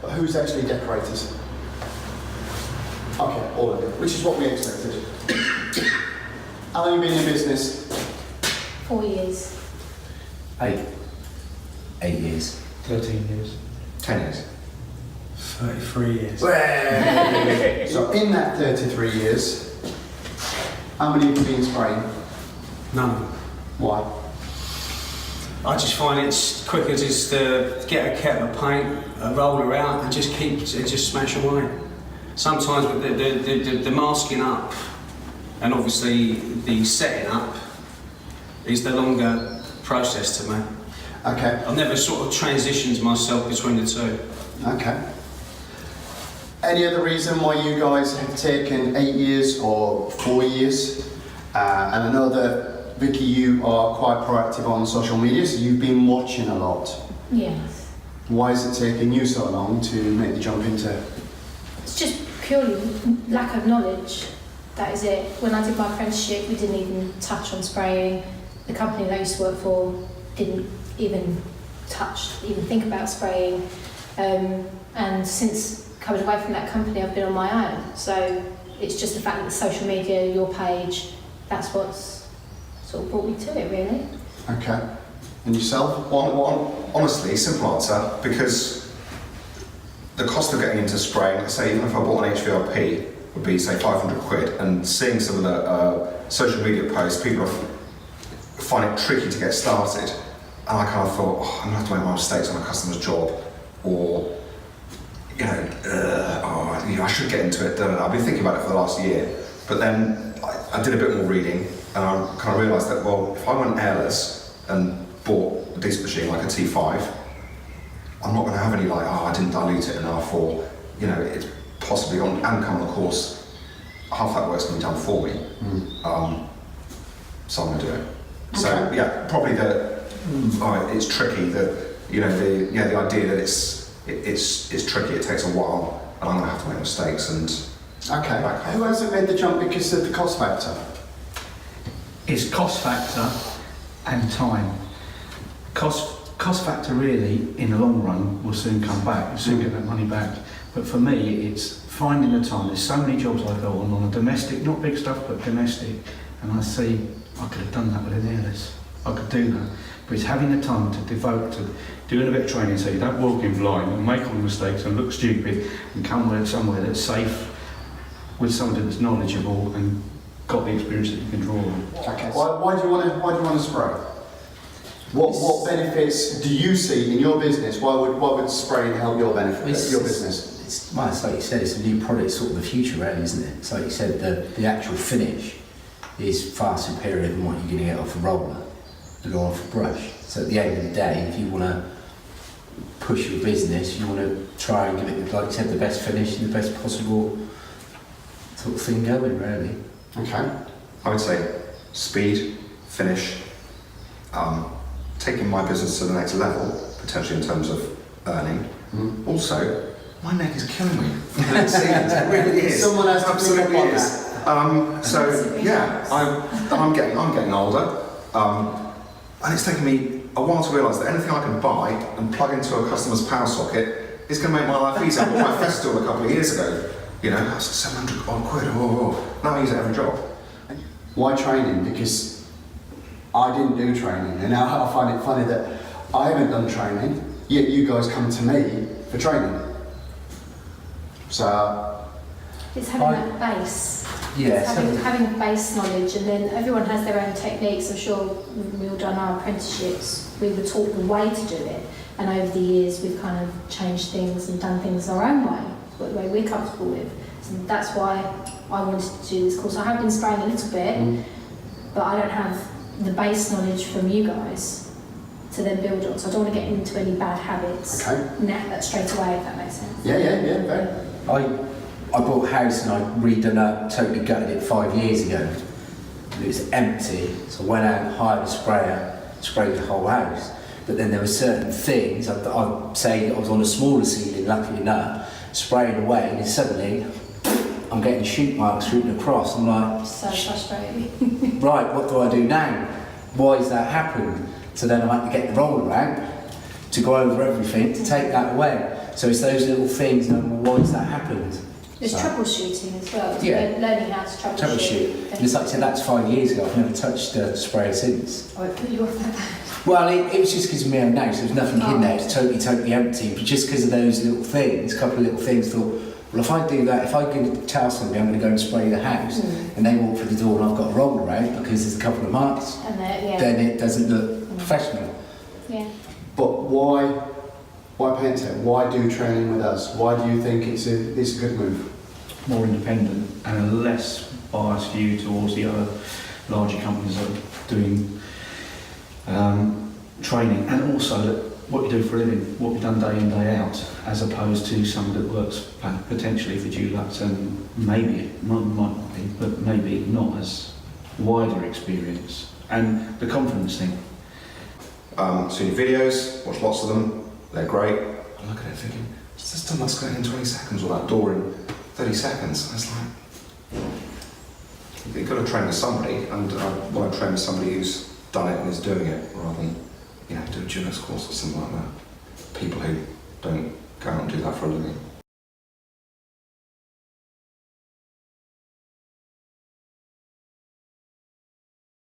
But who's actually decorators? Okay, all of it, which is what we expected. How long have you been in business? 4 years. 8 years. 13 years. 10 years. 33 years. So in that 33 years, how many have you been spraying? None. Why? I just find it's quicker just to get a kettle of paint, a roller out, and just smash away. Sometimes with the masking up, and obviously the setting up, is the longer process to me. Okay. I've never sort of transitioned myself between the two. Okay. Any other reason why you guys have taken 8 years or 4 years? And I know that Vicky, you are quite proactive on social media, so you've been watching a lot. Yes. Why is it taking you so long to make the jump into? It's just purely lack of knowledge. That is it. When I did my apprenticeship, we didn't even touch on spraying. The company that I used to work for didn't even think about spraying. And since coming away from that company, I've been on my own. So it's just the fact that the social media, your page, that's what's sort of brought me to it, really. Okay. And yourself? Honestly, simple answer, because the cost of getting into spraying, say even if I bought an HVRP, would be say 500 quid, and seeing some of the social media posts, people find it tricky to get started, and I kind of thought, oh, I'm going to have to make my mistakes on a customer's job, or I should get into it. I've been thinking about it for the last year, but then I did a bit more reading, and I kind of realised that, well, if I went airless and bought a decent machine like a T5, I'm not going to have any I didn't dilute it enough, or it's possibly on and come on the course. Half that work's going to be done for me, so I'm going to do it. Okay. So yeah, probably it's tricky. The idea that it's tricky. It takes a while, and I'm going to have to make mistakes. And Okay. Who hasn't made the jump because of the cost factor? It's cost factor and time. Cost factor really, in the long run, will soon come back. You'll soon get that money back. But for me, it's finding the time. There's so many jobs I go on a domestic, not big stuff, but domestic, and I see I could have done that with an airless. I could do that. But it's having the time to devote to doing a bit of training so you don't walk in blind and make all the mistakes and look stupid, and come with somewhere that's safe with somebody that's knowledgeable and got the experience that you can draw on. Okay. Why do you want to spray? What benefits do you see in your business? Why would spraying help your business? It's like you said, it's a new product, sort of the future, really, isn't it? So like you said, the actual finish is far superior than what you're going to get off a roller and off a brush. So at the end of the day, if you want to push your business, you want to try and give it, like you said, the best finish and the best possible sort of thing going, really. Okay. I would say speed, finish, taking my business to the next level, potentially in terms of earning. Also, my neck is killing me. It really is. Someone has to absolutely pick up on is. So yeah, I'm getting older, and it's taken me a while to realise that anything I can buy and plug into a customer's power socket is going to make my life easier. I bought my Festool a couple of years ago. That's 700 odd quid. Now I use it every job. Why training? Because I didn't do training, and now I find it funny that I haven't done training, yet you guys come to me for training. So It's having that base. Yeah, It's having base knowledge, and then everyone has their own techniques. I'm sure we all done our apprenticeships. We were taught the way to do it, and over the years we've kind of changed things and done things our own way, the way we're comfortable with. So that's why I wanted to do this course. I have been spraying a little bit, but I don't have the base knowledge from you guys to then build on. So I don't want to get into any bad habits straight away, if that makes sense. yeah, very. I bought a house and I redone up, totally gutted it 5 years ago. It was empty, so I went out and hired a sprayer, sprayed the whole house. But then there were certain things, I'd say I was on a smaller ceiling, lucky enough, spraying away, and then suddenly I'm getting shoot marks shooting across. I'm like, So frustrating. right, what do I do now? Why has that happened? So then I had to get the roller out to go over everything to take that away. So it's those little things, why has that happened? There's So- troubleshooting as well. Yeah. Learning how to troubleshoot. Troubleshoot. And it's like I said, that's 5 years ago. I've never touched a sprayer since. Oh, it put you off that. Well, it was just because of my own nose. There was nothing in there. It's totally empty. But just because of those little things, a couple of little things, thought, well, if I do that, if I can tell somebody I'm going to go and spray the house, and they walk through the door and I've got a roller out because there's a couple of marks, And yeah. then it doesn't look professional. Yeah. But why PaintTech? Why do training with us? Why do you think it's a good move? More independent and a less biased view towards the other larger companies that are doing training, and also what you do for a living, what you've done day in, day out, as opposed to somebody that works potentially for Dulux and maybe, might not be, but maybe not as wider experience. And the confidence thing. Seen your videos, watched lots of them, they're great. I look at it thinking, it's just done that's going in 20 seconds or that door in 30 seconds. And it's like, you've got to train with somebody, and I want to train with somebody who's done it and is doing it, rather than, do a Dulux course or something like that. People who don't go out and do that for a living.